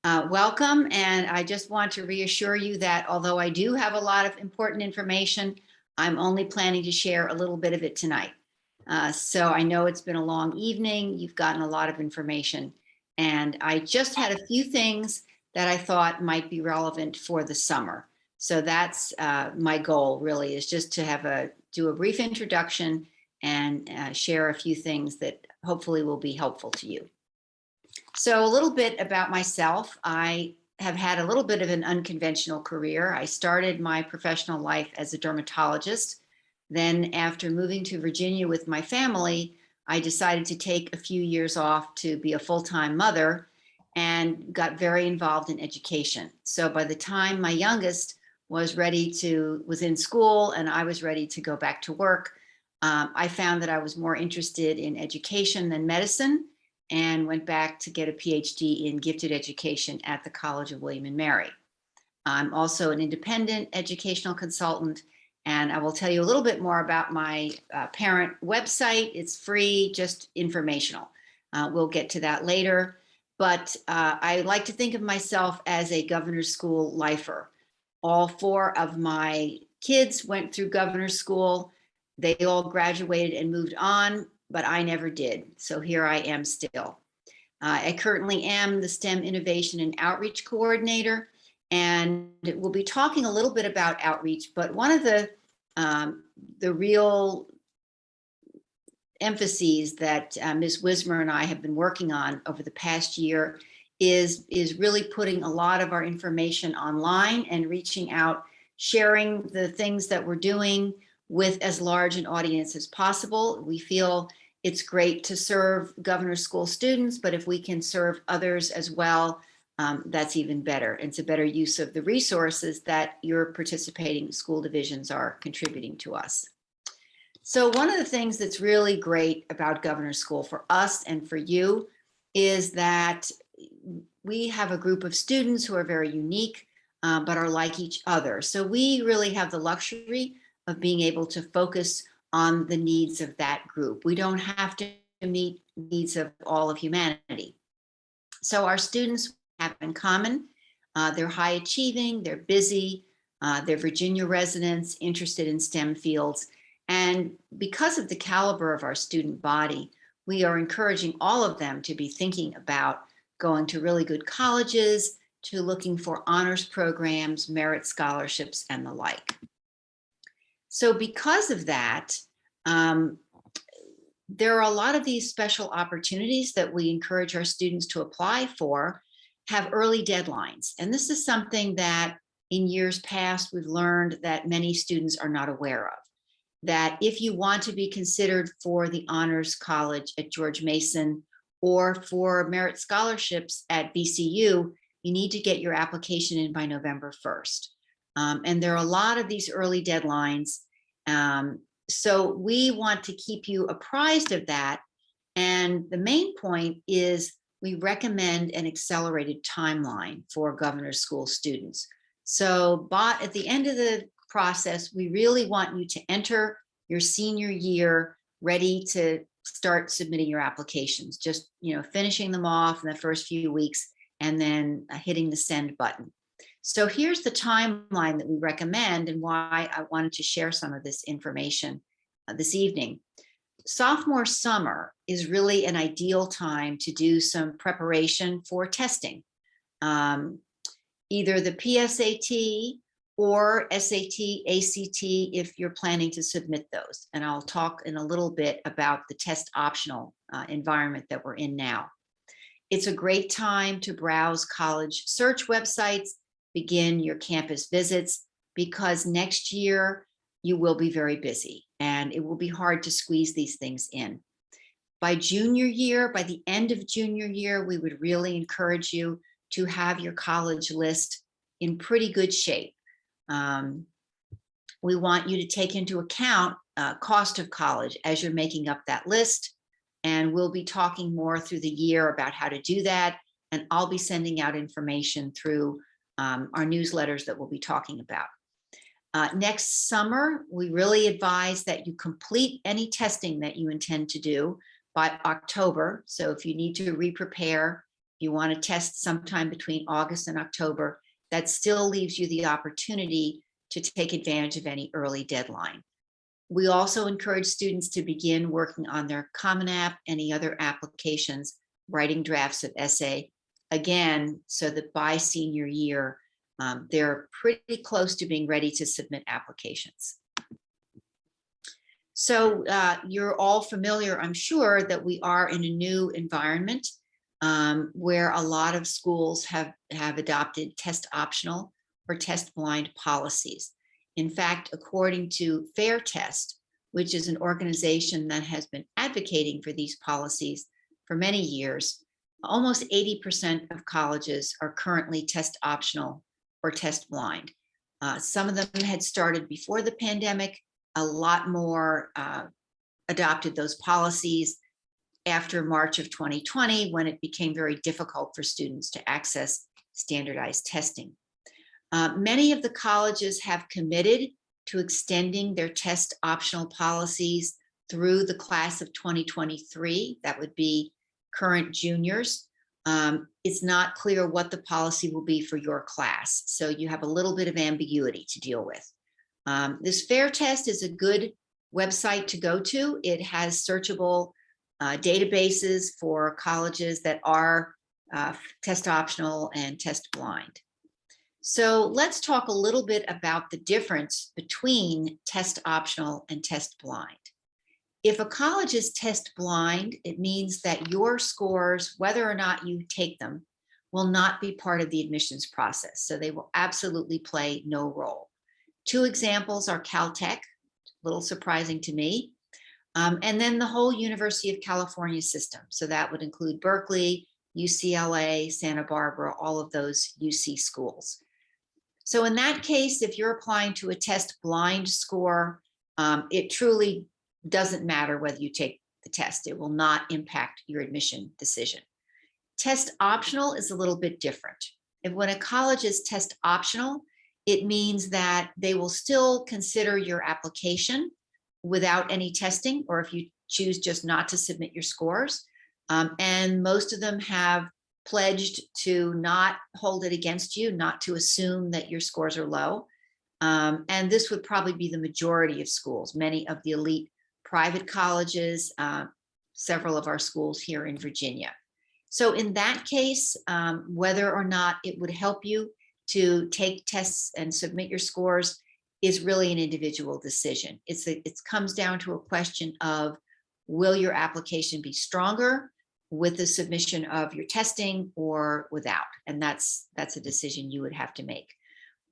Welcome, and I just want to reassure you that although I do have a lot of important information, I'm only planning to share a little bit of it tonight. So I know it's been a long evening, you've gotten a lot of information, and I just had a few things that I thought might be relevant for the summer. So that's my goal really, is just to do a brief introduction and share a few things that hopefully will be helpful to you. So a little bit about myself. I have had a little bit of an unconventional career. I started my professional life as a dermatologist. Then after moving to Virginia with my family, I decided to take a few years off to be a full-time mother and got very involved in education. So by the time my youngest was in school and I was ready to go back to work, I found that I was more interested in education than medicine, and went back to get a PhD in gifted education at the College of William and Mary. I'm also an independent educational consultant, and I will tell you a little bit more about my parent website. It's free, just informational. We'll get to that later. But I like to think of myself as a governor's school lifer. All four of my kids went through governor's school. They all graduated and moved on, but I never did. So here I am still. I currently am the STEM Innovation and Outreach Coordinator, and we'll be talking a little bit about outreach, but one of the real emphases that Ms. Wismer and I have been working on over the past year is really putting a lot of our information online and reaching out, sharing the things that we're doing with as large an audience as possible. We feel it's great to serve governor's school students, but if we can serve others as well, that's even better. It's a better use of the resources that your participating school divisions are contributing to us. So one of the things that's really great about governor's school for us and for you is that we have a group of students who are very unique, but are like each other. So we really have the luxury of being able to focus on the needs of that group. We don't have to meet needs of all of humanity. So our students have in common, they're high achieving, they're busy, they're Virginia residents interested in STEM fields. And because of the caliber of our student body, we are encouraging all of them to be thinking about going to really good colleges, to looking for honors programs, merit scholarships, and the like. So because of that, there are a lot of these special opportunities that we encourage our students to apply for, have early deadlines. And this is something that in years past, we've learned that many students are not aware of. That if you want to be considered for the Honors College at George Mason or for merit scholarships at VCU, you need to get your application in by November 1st. And there are a lot of these early deadlines. So we want to keep you apprised of that. And the main point is we recommend an accelerated timeline for governor's school students. So at the end of the process, we really want you to enter your senior year ready to start submitting your applications, just finishing them off in the first few weeks and then hitting the send button. So here's the timeline that we recommend and why I wanted to share some of this information this evening. Sophomore summer is really an ideal time to do some preparation for testing, either the PSAT or SAT, ACT, if you're planning to submit those. And I'll talk in a little bit about the test optional environment that we're in now. It's a great time to browse college search websites, begin your campus visits, because next year you will be very busy and it will be hard to squeeze these things in. By junior year, by the end of junior year, we would really encourage you to have your college list in pretty good shape. We want you to take into account cost of college as you're making up that list. And we'll be talking more through the year about how to do that. And I'll be sending out information through our newsletters that we'll be talking about. Next summer, we really advise that you complete any testing that you intend to do by October. So if you need to re-prepare, you want to test sometime between August and October, that still leaves you the opportunity to take advantage of any early deadline. We also encourage students to begin working on their Common App, any other applications, writing drafts of essay, again, so that by senior year, they're pretty close to being ready to submit applications. So you're all familiar, I'm sure, that we are in a new environment where a lot of schools have adopted test optional or test blind policies. In fact, according to Fair Test, which is an organization that has been advocating for these policies for many years, almost 80% of colleges are currently test optional or test blind. Some of them had started before the pandemic. A lot more adopted those policies after March of 2020, when it became very difficult for students to access standardized testing. Many of the colleges have committed to extending their test optional policies through the class of 2023. That would be current juniors. It's not clear what the policy will be for your class, so you have a little bit of ambiguity to deal with. This Fair Test is a good website to go to. It has searchable databases for colleges that are test optional and test blind. So let's talk a little bit about the difference between test optional and test blind. If a college is test blind, it means that your scores, whether or not you take them, will not be part of the admissions process. So they will absolutely play no role. Two examples are Caltech, a little surprising to me, and then the whole University of California system. So that would include Berkeley, UCLA, Santa Barbara, all of those UC schools. So in that case, if you're applying to a test blind score, it truly doesn't matter whether you take the test. It will not impact your admission decision. Test optional is a little bit different. When a college is test optional, it means that they will still consider your application without any testing, or if you choose just not to submit your scores. And most of them have pledged to not hold it against you, not to assume that your scores are low. And this would probably be the majority of schools, many of the elite private colleges, several of our schools here in Virginia. So in that case, whether or not it would help you to take tests and submit your scores is really an individual decision. It comes down to a question of, will your application be stronger with the submission of your testing or without? And that's a decision you would have to make.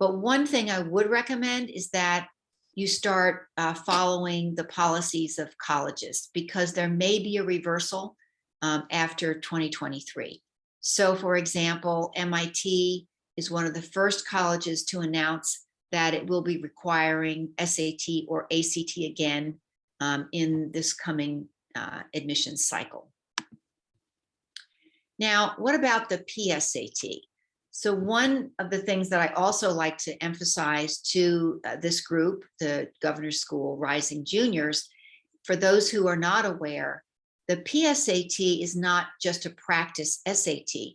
But one thing I would recommend is that you start following the policies of colleges, because there may be a reversal after 2023. So for example, MIT is one of the first colleges to announce that it will be requiring SAT or ACT again in this coming admissions cycle. Now, what about the PSAT? So one of the things that I also like to emphasize to this group, the Governor's School Rising Juniors, for those who are not aware, the PSAT is not just a practice SAT.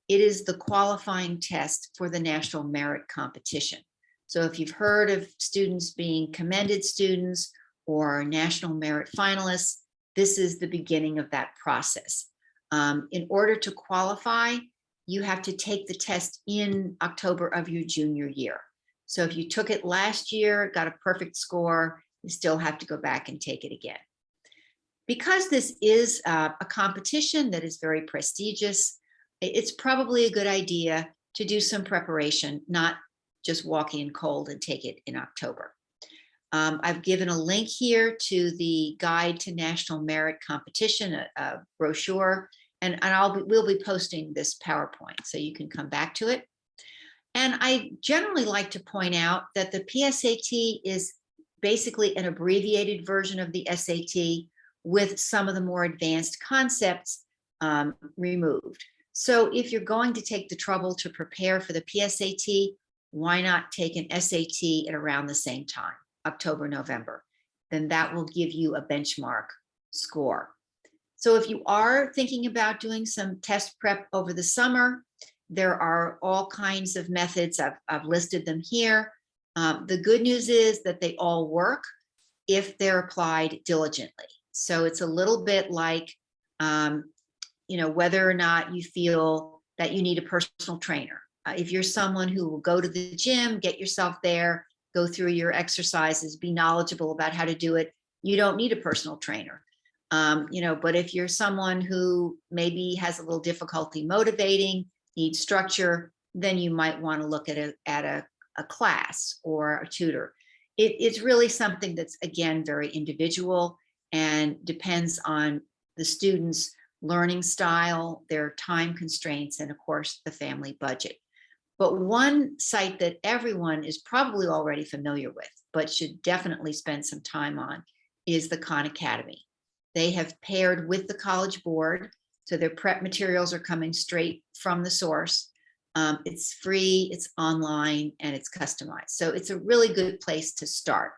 It is the qualifying test for the National Merit Competition. So if you've heard of students being commended students or National Merit finalists, this is the beginning of that process. In order to qualify, you have to take the test in October of your junior year. So if you took it last year, got a perfect score, you still have to go back and take it again. Because this is a competition that is very prestigious, it's probably a good idea to do some preparation, not just walk in cold and take it in October. I've given a link here to the Guide to National Merit Competition, a brochure, and we'll be posting this PowerPoint so you can come back to it. And I generally like to point out that the PSAT is basically an abbreviated version of the SAT with some of the more advanced concepts removed. So if you're going to take the trouble to prepare for the PSAT, why not take an SAT at around the same time, October, November? Then that will give you a benchmark score. So if you are thinking about doing some test prep over the summer, there are all kinds of methods. I've listed them here. The good news is that they all work if they're applied diligently. So it's a little bit like, whether or not you feel that you need a personal trainer. If you're someone who will go to the gym, get yourself there, go through your exercises, be knowledgeable about how to do it, you don't need a personal trainer. But if you're someone who maybe has a little difficulty motivating, needs structure, then you might want to look at a class or a tutor. It's really something that's, again, very individual and depends on the student's learning style, their time constraints, and of course, the family budget. But one site that everyone is probably already familiar with, but should definitely spend some time on, is the Khan Academy. They have paired with the College Board, so their prep materials are coming straight from the source. It's free, it's online, and it's customized. So it's a really good place to start.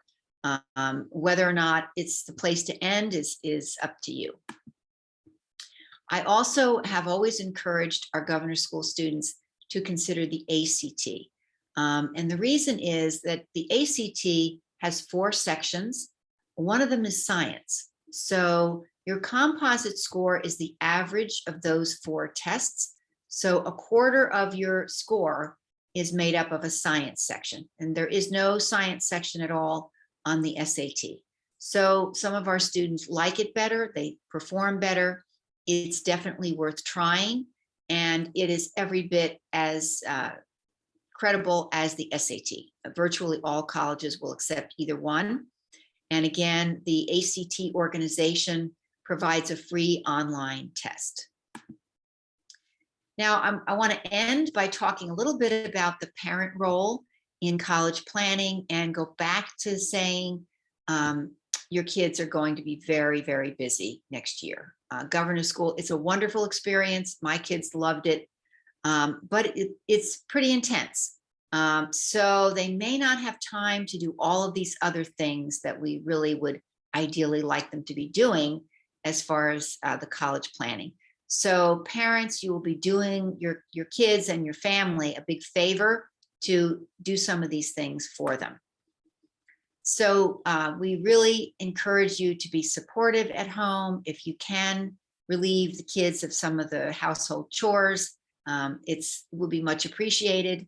Whether or not it's the place to end is up to you. I also have always encouraged our governor's school students to consider the ACT. And the reason is that the ACT has 4 sections. One of them is science. So your composite score is the average of those 4 tests. So a quarter of your score is made up of a science section, and there is no science section at all on the SAT. So some of our students like it better, they perform better. It's definitely worth trying, and it is every bit as credible as the SAT. Virtually all colleges will accept either one. And again, the ACT organization provides a free online test. Now, I want to end by talking a little bit about the parent role in college planning and go back to saying your kids are going to be very, very busy next year. Governor's school, it's a wonderful experience. My kids loved it, but it's pretty intense. So they may not have time to do all of these other things that we really would ideally like them to be doing as far as the college planning. So parents, you will be doing your kids and your family a big favor to do some of these things for them. So we really encourage you to be supportive at home. If you can relieve the kids of some of the household chores, it will be much appreciated.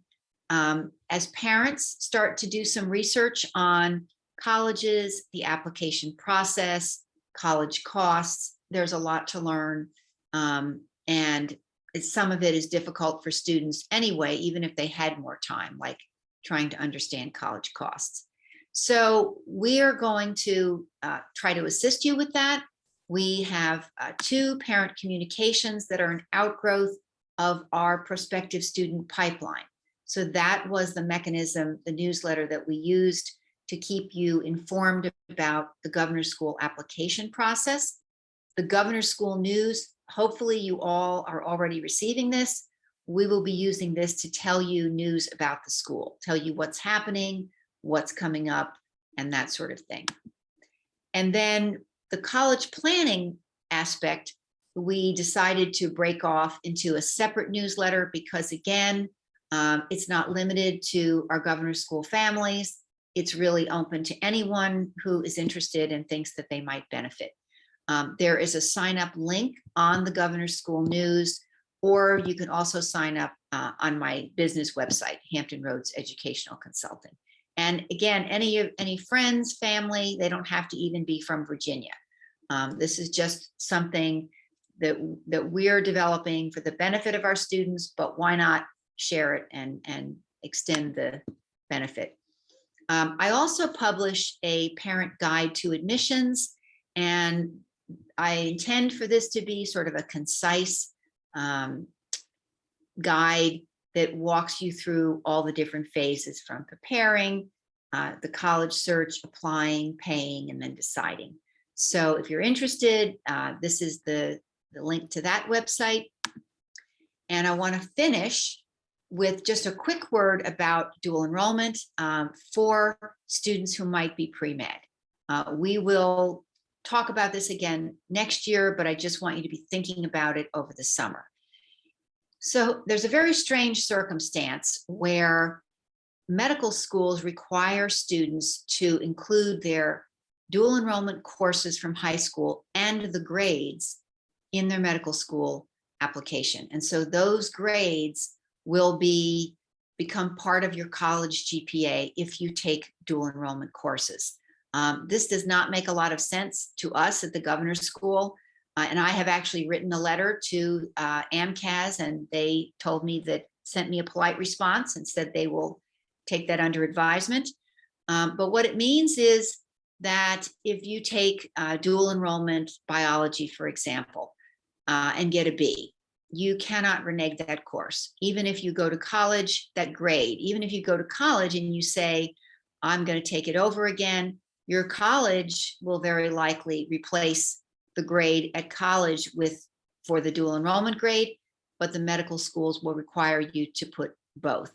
As parents start to do some research on colleges, the application process, college costs, there's a lot to learn. And some of it is difficult for students anyway, even if they had more time, like trying to understand college costs. So we are going to try to assist you with that. We have 2 parent communications that are an outgrowth of our prospective student pipeline. So that was the mechanism, the newsletter that we used to keep you informed about the governor's school application process. The governor's school news, hopefully you all are already receiving this. We will be using this to tell you news about the school, tell you what's happening, what's coming up, and that sort of thing. And then the college planning aspect, we decided to break off into a separate newsletter because, again, it's not limited to our governor's school families. It's really open to anyone who is interested and thinks that they might benefit. There is a sign up link on the governor's school news, or you can also sign up on my business website, Hampton Roads Educational Consulting. And again, any friends, family, they don't have to even be from Virginia. This is just something that we're developing for the benefit of our students, but why not share it and extend the benefit. I also publish a parent guide to admissions, and I intend for this to be sort of a concise guide that walks you through all the different phases from preparing, the college search, applying, paying, and then deciding. So if you're interested, this is the link to that website. And I want to finish with just a quick word about dual enrollment for students who might be pre-med. We will talk about this again next year, but I just want you to be thinking about it over the summer. So there's a very strange circumstance where medical schools require students to include their dual enrollment courses from high school and the grades in their medical school application. And so those grades will become part of your college GPA if you take dual enrollment courses. This does not make a lot of sense to us at the governor's school. And I have actually written a letter to AMCAS, and they told me that, sent me a polite response and said they will take that under advisement. But what it means is that if you take dual enrollment biology, for example, and get a B, you cannot renege that course. Even if you go to college, that grade, even if you go to college and you say, I'm going to take it over again, your college will very likely replace the grade at college for the dual enrollment grade, but the medical schools will require you to put both.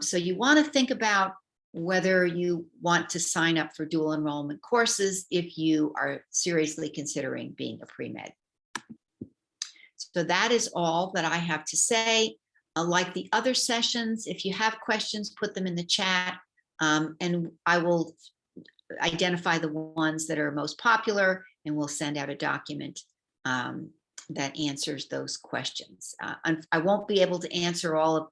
So you want to think about whether you want to sign up for dual enrollment courses if you are seriously considering being a pre-med. So that is all that I have to say. Like the other sessions, if you have questions, put them in the chat, and I will identify the ones that are most popular, and we'll send out a document that answers those questions. I won't be able to answer all of